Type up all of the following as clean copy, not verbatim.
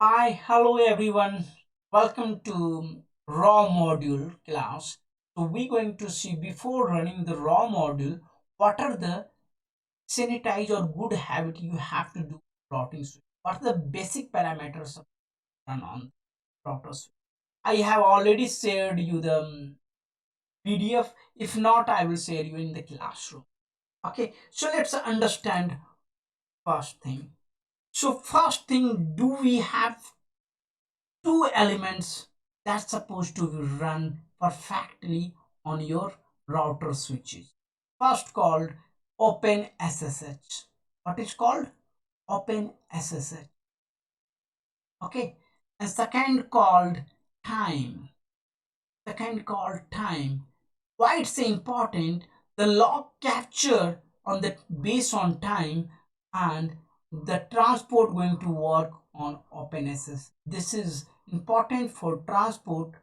Hi, hello everyone. Welcome to raw module class. So we're going to see before running the raw module, what are the sanitize or good habit you have to do routing switch. What are the basic parameters of run on router switch. I have already shared you the PDF. If not, I will share you in the classroom. Okay, so let's understand first thing. So first thing, do we have two elements that's supposed to run perfectly on your router switches. First called OpenSSH. What is called OpenSSH? Okay. And second called time. Second called time. Why it's important? The log capture on the based on time and the transport going to work on OpenSSH. This is important for transport.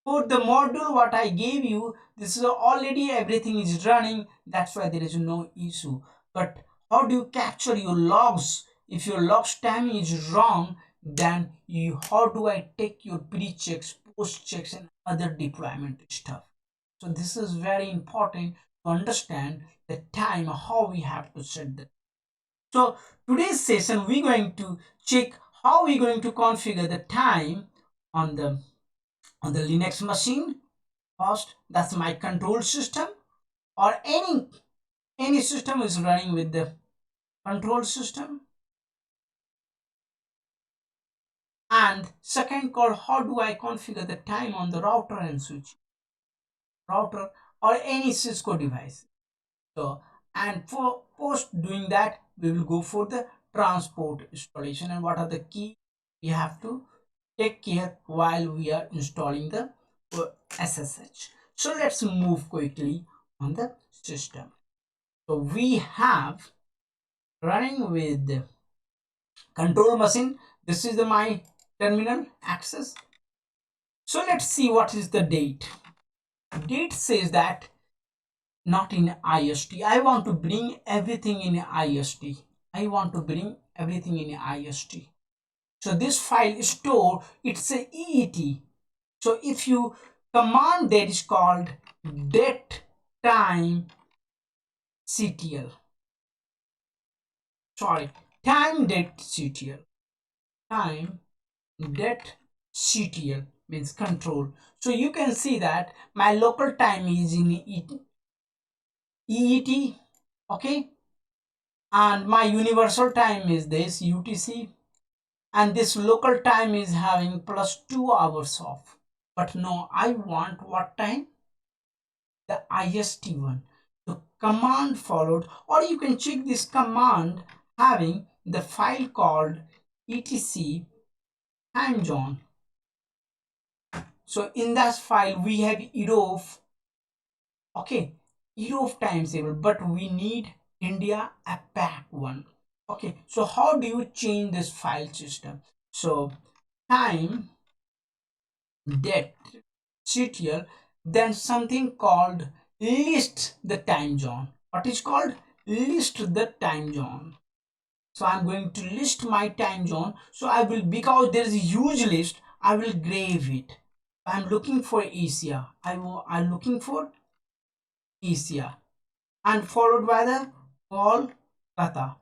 For the module what I gave you, this is already everything is running. That's why there is no issue. But how do you capture your logs? If your logs timing is wrong, then you how do I take your pre-checks, post-checks, and other deployment stuff? So this is very important to understand the time, how we have to set that. So today's session we're going to check how we're going to configure the time on the Linux machine. First, that's my control system, or any system is running with the control system. And second called, how do I configure the time on the router and switch, router or any Cisco device. So, and for post doing that, we will go for the transport installation and what are the key we have to take care while we are installing the SSH. So let's move quickly on the system. So we have running with the control machine. This is the my terminal access. So let's see what is the date. Date says that not in IST. I want to bring everything in IST. I want to bring everything in IST. So this file store, it's a EET. So if you command that is called date time CTL. Sorry, time date CTL. Time date CTL means control. So you can see that my local time is in EET, okay, and my universal time is this UTC, and this local time is having plus 2 hours off. But no, I want what time? The IST one. The command followed, or you can check this command having the file called etc time zone. So in that file we have erof, okay, erof time table, but we need India APAC one. Okay, so how do you change this file system? So time date ctl, then something called list the time zone. What is called list the time zone? So I'm going to list my time zone. So I will, because there is a huge list, I will grave it. I'm looking for Asia. I'm looking for Asia, and followed by the Kolkata.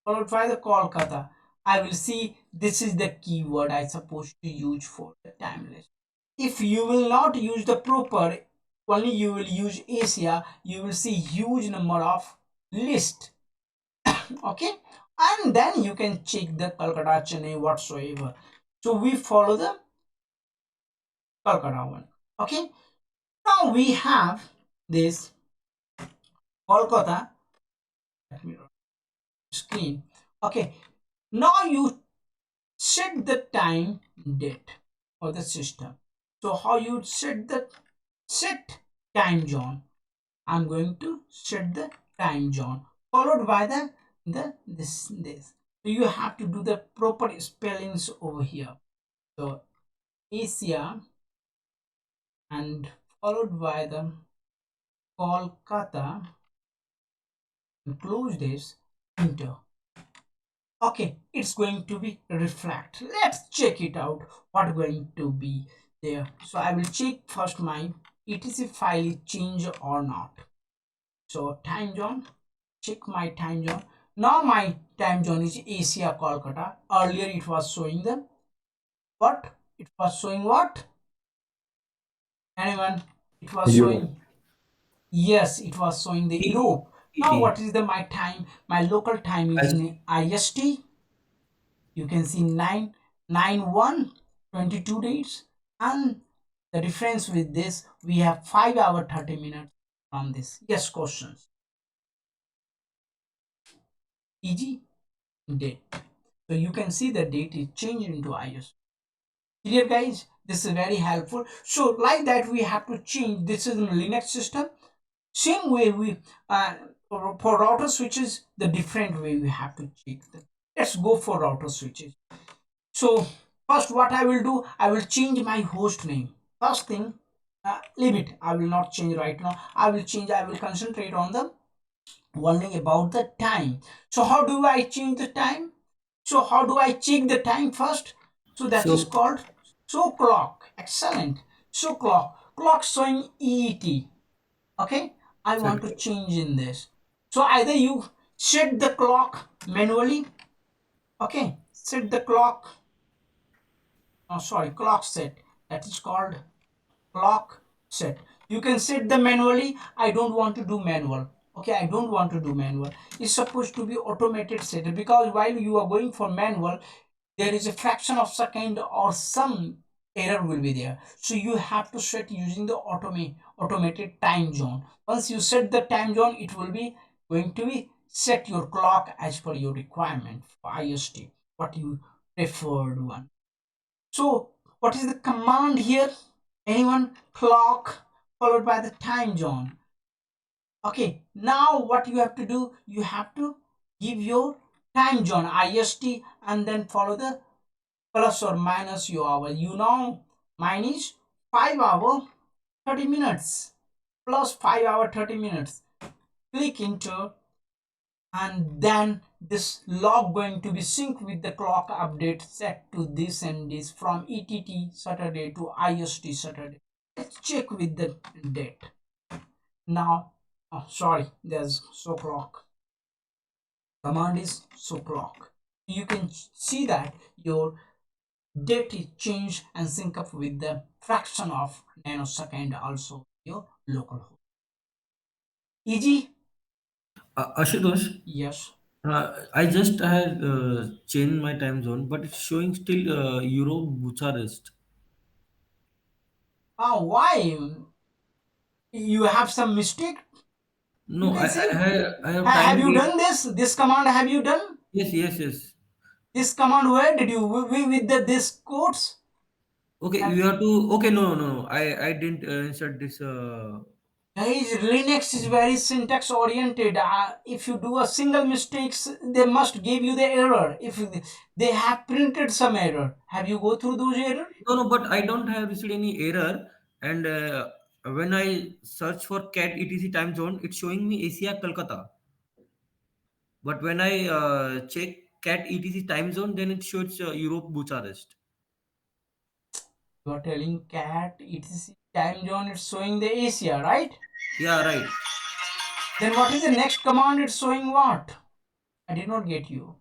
Followed by the Kolkata. I will see this is the keyword I supposed to use for the time list. If you will not use the proper, only you will use Asia, you will see huge number of list. Okay, and then you can check the Calcutta, Chennai, whatsoever. So we follow the Calcutta one. Okay, now we have this Kolkata. Let me screen. Okay, now you set the time date for the system. So how you set the set time zone? I'm going to set the time zone followed by this. So you have to do the proper spellings over here. So Asia and followed by the Kolkata, and close this, enter. Okay, it's going to be reflect. Let's check it out. What going to be there? So I will check first my etc file is changed or not. So time zone, check my time zone. Now my time zone is Asia Kolkata. Earlier it was showing the what? It was showing what? Anyone? It was Europe. showing, yes, it was showing the ET. Europe. Now ET. what is the my time? My local time is As in IST. You can see 9 9 1 22 days, and the difference with this we have 5 hour 30 minutes from this. Yes, questions. EG date. So you can see the date is changed into IST. Clear guys? This is very helpful. So like that we have to change. This is in Linux system. Same way we for router switches, the different way we have to check them. Let's go for router switches. So first what I will do, I will change my host name. First thing, leave it. I will not change right now. I will concentrate on the one thing about the time. So how do I change the time? So how do I check the time first? So that is so called so clock. Excellent. So clock showing EET. Okay, I set want to change in this. So either you set the clock manually. Okay, set the clock, oh sorry, clock set, that is called clock set. You can set the manually. I don't want to do manual. Okay, I don't want to do manual. It's supposed to be automated set, because while you are going for manual, there is a fraction of second or some error will be there. So you have to set using the automated time zone. Once you set the time zone, it will be going to be set your clock as per your requirement for IST, what you preferred one. So what is the command here? Anyone? Clock followed by the time zone. Okay, now what you have to do, you have to give your time zone IST and then follow the plus or minus your hour. You know mine is 5 hour 30 minutes plus 5 hour 30 minutes. Click enter, and then this log going to be synced with the clock update set to this and this from ETT Saturday to IST Saturday. Let's check with the date. Now, oh, sorry, there's so clock. Command is so clock. You can see that your date is changed and sync up with the fraction of nanosecond also your local host. Easy? Ashutosh, Yes. I just had changed my time zone, but it's showing still Europe Bucharest. Why? You have some mistake? You No, can see. I have Have time you date. done this? This command have you done? Yes, yes, yes. This command where did you with the this quotes? Okay, Have you have to. Okay, no, no, no. I didn't insert this. guys, Linux is very syntax oriented. If you do a single mistakes, they must give you the error. If they have printed some error, have you go through those error? No, no, but I don't have received any error. And when I search for cat etc time zone, it's showing me Asia Kolkata. But when I check cat etc time zone, then it shows Europe Bucharest. You are telling cat it's time zone. It's showing the Asia, right? Yeah, right. Then what is the next command? It's showing what? I did not get you.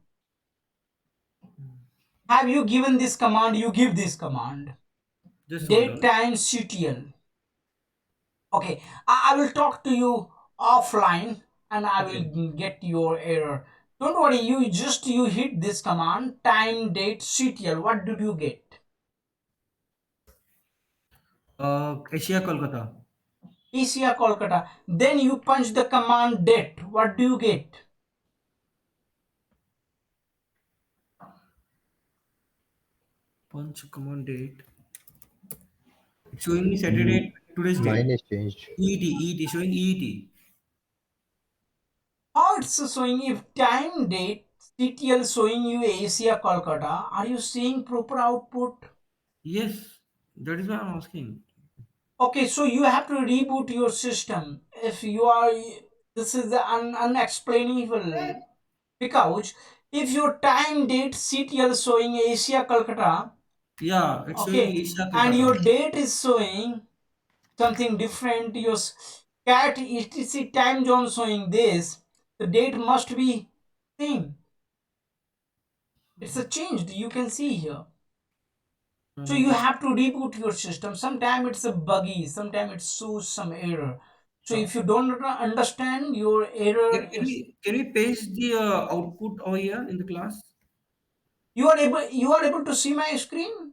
Have you given this command? You give this command. Just hold Date on. time CTL. Okay, I will talk to you offline and I Okay. will get your error. Don't worry, you hit this command time date CTL. What did you get? Asia Kolkata. Asia Kolkata. Then you punch the command date. What do you get? Punch command date. It's showing me Saturday today's Mine date. is changed. EET showing EET. How it's showing if time date CTL showing you Asia Kolkata? Are you seeing proper output? Yes, that is why I'm asking. Okay, so you have to reboot your system. If you are, this is the unexplainable, because If your time date CTL showing Asia Calcutta, Yeah, it's showing okay, Asia and Kolkata. your date is showing something different, your cat etc time zone showing this, the date must be same. It's a changed, you can see here. So you Uh, have to reboot your system. Sometimes it's a buggy, sometimes it shows some error. So uh, if you don't understand your error is, can we paste the output over here in the class? you are able to see my screen.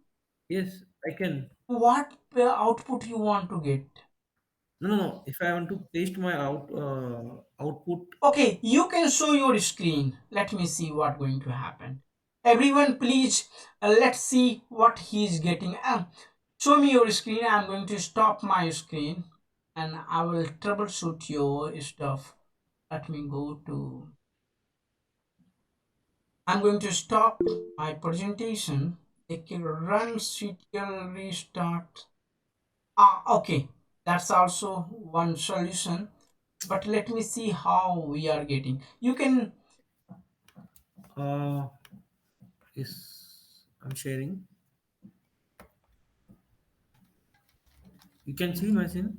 Yes, I can. What output you want to get? No, no, no. If I want to paste my output, Okay, you can show your screen. Let me see what going to happen. Everyone, please, let's see what he is getting. Show me your screen. I'm going to stop my screen and I will troubleshoot your stuff. Let me go to. I'm going to stop my presentation. It can run CTL restart. Okay, that's also one solution. But let me see how we are getting. You can. uh, is I'm sharing. You can see my scene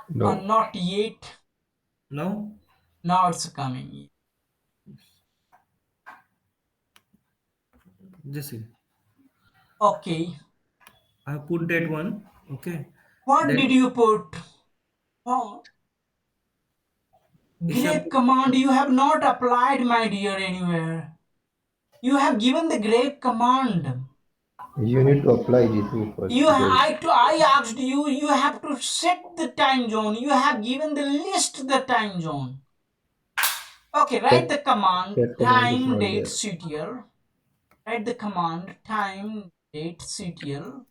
No. Not yet. now. Now it's coming. This is. Okay. I put that one. Okay. What That did you put? Oh, Asia. grep command you have not applied, my dear, anywhere. You have given the grep command. You need to apply G2 first because I asked you, you have to set the time zone. You have given the list the time zone. Okay, write that the command that command is time not date there. CTL. Write the command time date CTL.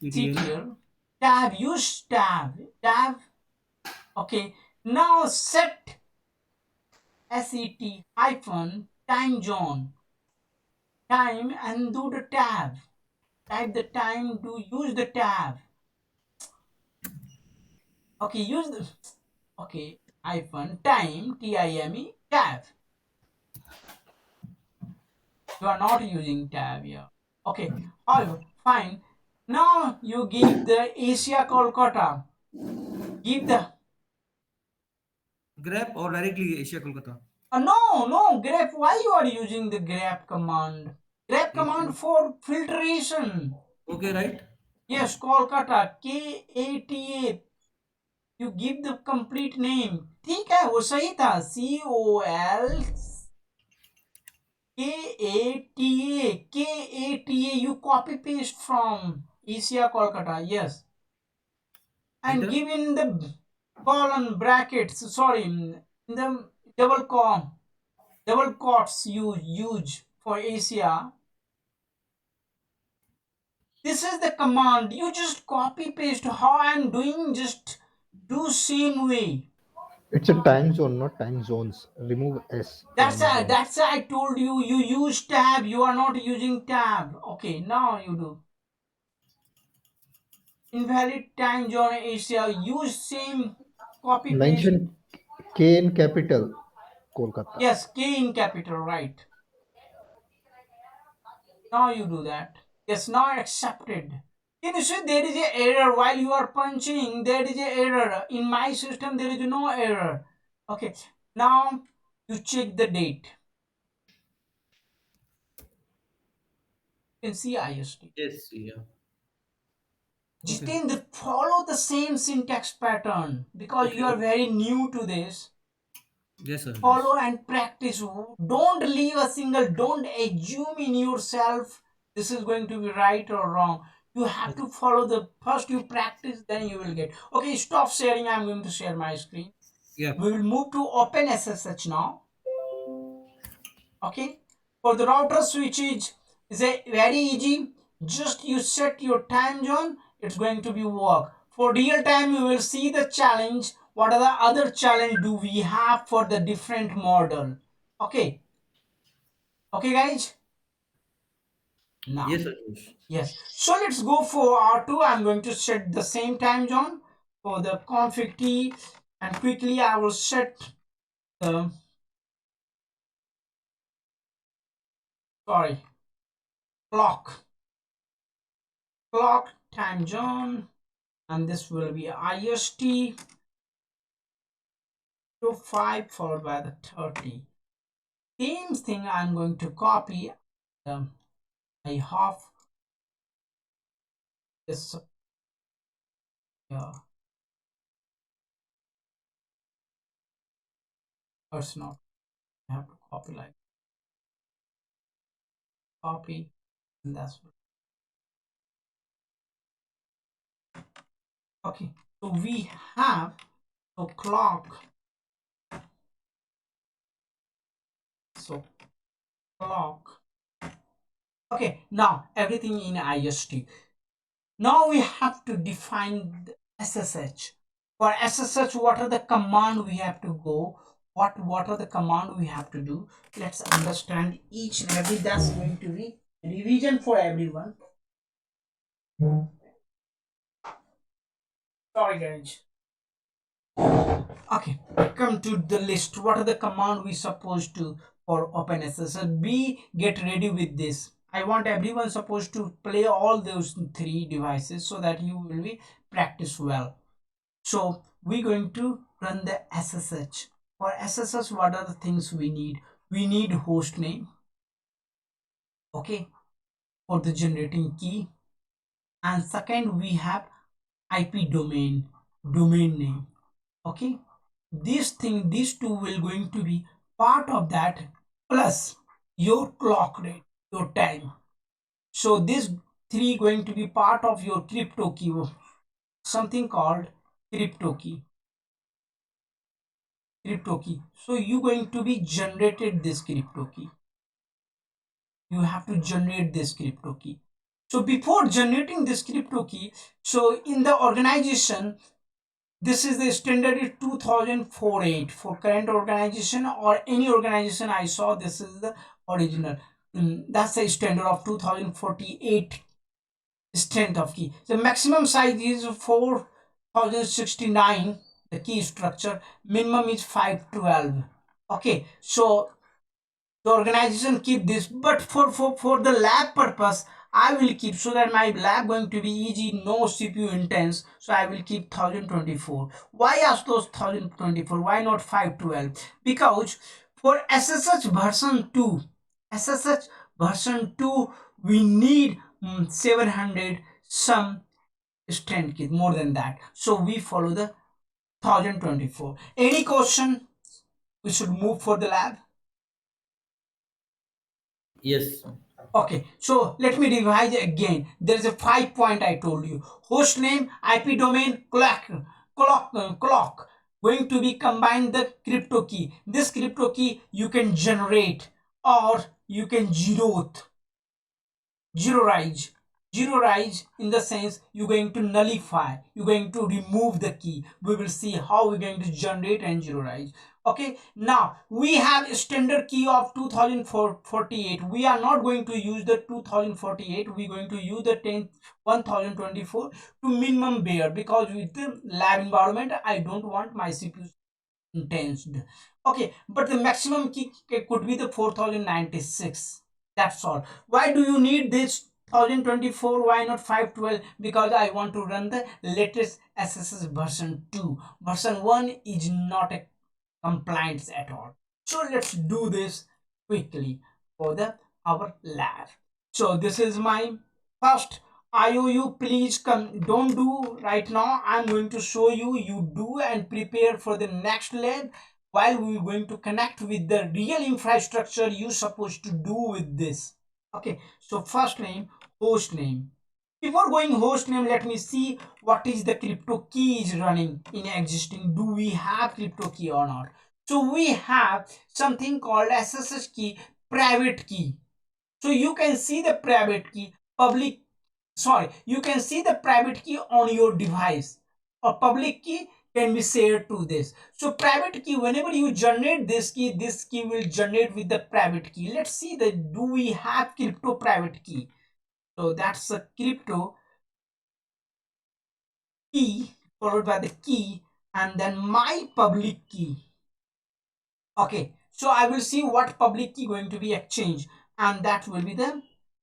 CTL. CTL. Tab, use tab. Tab. Okay. Now set set hyphen time zone. Time and do the tab. Type the time, do use the tab. Okay, use the okay hyphen time time tab. You are not using tab here. Okay, however, fine. Now you give the Asia Kolkata. Give the Grep or directly Asia Kolkata. no grep. Why you are using the grep command? Grep Asia. command for filtration. Okay, right. Yes, Kolkata KATA. You give the complete name. ठीक है वो सही था COLKATA you copy paste from Asia Kolkata, yes, and Enter. give in the colon brackets, sorry, in the double double quotes you use for Asia. This is the command, you just copy paste how I'm doing, just do same way. It's a time zone, not time zones. Remove S, time zones. That's I told you, you use tab, you are not using tab. Okay, now you do. Invalid time zone Asia, use same copy paste. Mention K in capital, Kolkata. Yes, K in capital, right. Now you do that. Yes, now accepted. Can you see there is a error while you are punching? There is a error. In my system, there is no error. Okay, now you check the date. You can see IST. Yes. Yeah. Okay. Jitendra, follow the same syntax pattern because Okay. you are Okay. very new to this. Yes, sir. Yes. Follow and practice. Don't leave a single, don't assume in yourself this is going to be right or wrong. You have to follow the first you practice, then you will get. Okay, stop sharing. I'm going to share my screen. Yeah. We will move to OpenSSH now. Okay, for the router switches is a very easy, just you set your time zone, it's going to be work. For real time we will see the challenge, what are the other challenge do we have for the different model. Okay, okay guys, now Yes, sir. Yes. yes, so let's go for R2. I'm going to set the same time zone for the config t and quickly I will set the clock time zone, and this will be IST to 5 followed by the 30. Same thing I'm going to copy. I have this uh, it's not, I have to copy like copy, and that's okay. So we have so so clock. Okay, now everything in IST. Now we have to define the SSH. For SSH, what are the command we have to go? What are the command we have to do? Let's understand each and every. That's going to be revision for everyone. Sorry, guys. Okay, come to the list. What are the command we supposed to for OpenSSH? Be get ready with this. I want everyone supposed to play all those three devices so that you will be practice well. So we're going to run the SSH. For SSH, what are the things we need? We need host name, okay, for the generating key. And second, we have IP domain name, okay. These two will going to be part of that, plus your clock rate, your time. So this three going to be part of your crypto key, something called crypto key. So you going to be generated this crypto key. You have to generate this crypto key. So before generating this crypto key, so in the organization, this is the standard is 2048 for current organization or any organization I saw. This is the original. That's the standard of 2048 strength of key. The maximum size is 4069. The key structure minimum is 512. Okay, so the organization keep this, but for the lab purpose I will keep, so that my lab going to be easy, no CPU intense, so I will keep 1024. Why ask those 1024? Why not 512? Because for SSH version 2, SSH version 2 we need 700 some strength key, more than that, so we follow the 1024. Any question? We should move for the lab. Yes. Okay, so let me revise again. There is a 5 point I told you. Host name, IP domain, clock. Going to be combined the crypto key. This crypto key you can generate or you can zeroize. Zeroize in the sense you're going to nullify, you're going to remove the key. We will see how we're going to generate and zeroize. Okay, now we have a standard key of 2048. We are not going to use the 2048. We're going to use the 1024 to minimum bear, because with the lab environment I don't want my CPU intensed. Okay, but the maximum key could be the 4096. That's all. Why do you need this 1024? Why not 512? Because I want to run the latest SSH version 2. Version 1 is not a compliance at all. So let's do this quickly for the our lab. So this is my first IOU. Please come, don't do right now. I'm going to show you. You do and prepare for the next lab, while we're going to connect with the real infrastructure you supposed to do with this. Okay, so first name, host name. Before going host name, let me see what is the crypto key is running in existing. Do we have crypto key or not? So we have something called SSH key, private key. So you can see the private key, you can see the private key on your device. A public key can be shared to this. So private key, whenever you generate this key will generate with the private key. Let's see that do we have crypto private key. So that's a crypto key followed by the key. and then my public key. Okay, so I will see what public key going to be exchanged, and that will be the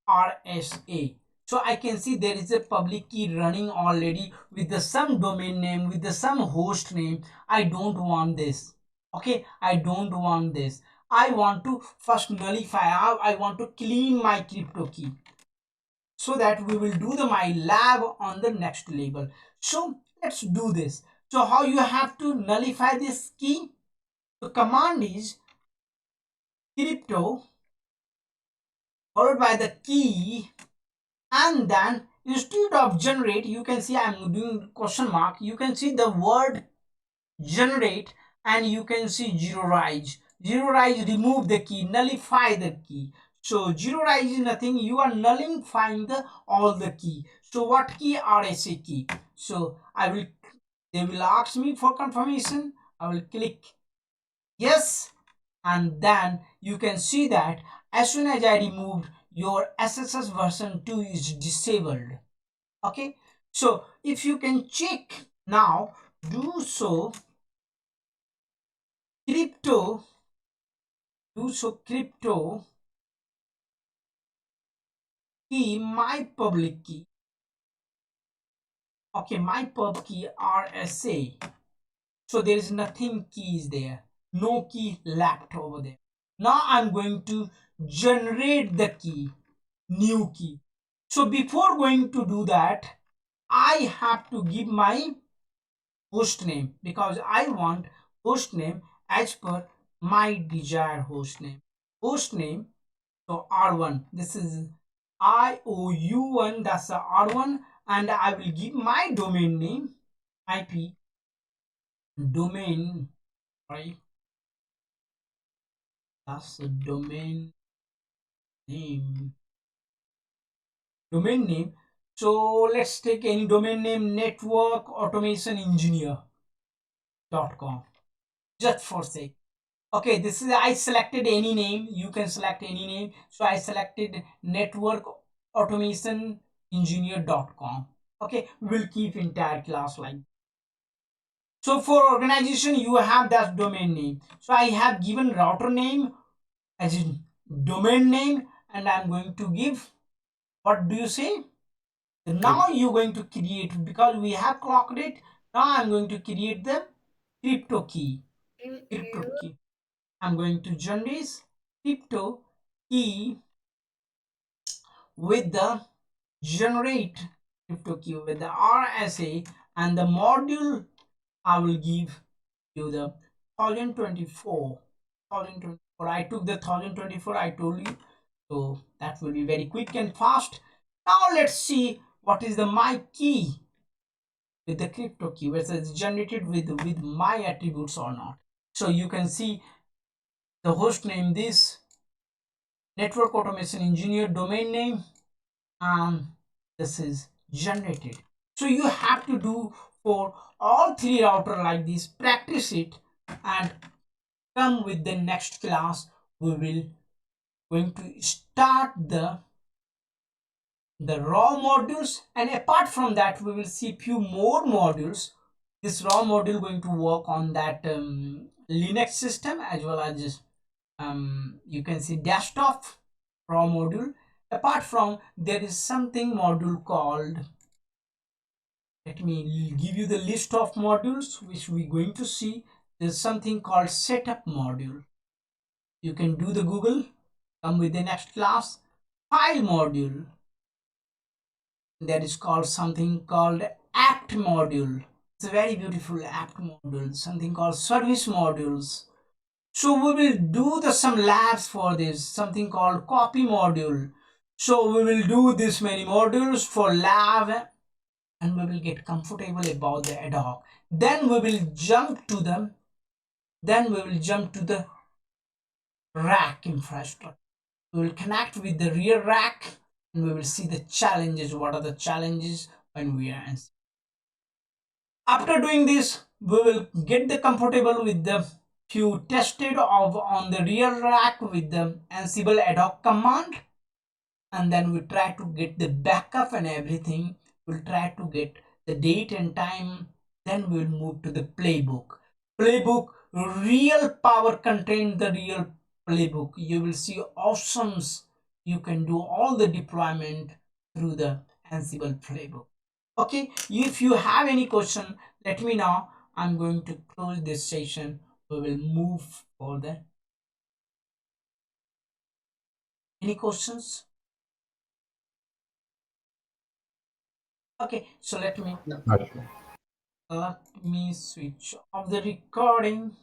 RSA. So I can see there is a public key running already with the some domain name, with the some host name. I don't want this. Okay, I don't want this. I want to first nullify. I want to clean my crypto key, so that we will do the my lab on the next label. So let's do this. So how you have to nullify this key? The command is crypto followed by the key, and then instead of generate, you can see I'm doing question mark, you can see the word generate, and you can see zeroize. Zeroize, remove the key, nullify the key. So zeroize is nothing, you are nullifying the all the key. So what key? RSA key. So they will ask me for confirmation. I will click yes, and then you can see that as soon as I removed, your SSH version 2 is disabled. Okay, so if you can check now, do so crypto, key, my public key. Okay, my pub key RSA. So there is nothing keys there, no key left over there. Now I'm going to generate the key, new key. So before going to do that, I have to give my host name, because I want host name as per my desired host name. Host name, so R1, this is IOU1, that's the R1, and I will give my domain name IP domain, right? That's the domain name. Domain name. So let's take any domain name, network automation engineer.com, just for sake. Okay, this is, I selected any name, you can select any name. So I selected network automation engineer.com. Okay, we'll keep entire class like. So for organization, you have that domain name. So I have given router name as in domain name, and I'm going to give, what do you say? Now you're going to create, because we have clocked it. Now I'm going to create the crypto key. Crypto key. I'm going to generate crypto key with the generate crypto key with the RSA, and the module I will give you the 1024. I took the 1024, I told you. So that will be very quick and fast. Now let's see what is the my key with the crypto key, whether it's generated with my attributes or not. So you can see the host name, this network automation engineer domain name, and this is generated. So you have to do for all three router like this, practice it, and come with the next class. We will going to start the raw modules, and apart from that we will see few more modules. This raw module going to work on that Linux system, as well as you can see desktop raw module. Apart from, there is something module called, let me give you the list of modules which we're going to see. There's something called setup module. You can do the Google, come with the next class. File module, there is called something called apt module. It's a very beautiful apt module. Something called service modules. So we will do some labs for this, something called copy module. So we will do this many modules for lab, and we will get comfortable about the ad hoc. Then we will jump to the rack infrastructure. We will connect with the rear rack, and we will see the challenges. What are the challenges when we are answering? After doing this, we will get the comfortable with the few tested of on the rear rack with the Ansible ad hoc command, and then we try to get the backup and everything. We'll try to get the date and time Then we will move to the playbook. Playbook, real power contained the real playbook. You will see awesomes. You can do all the deployment through the Ansible playbook. Okay, if you have any question, let me know. I'm going to close this session. We will move further. Any questions? Okay, so let me Okay. switch off the recording.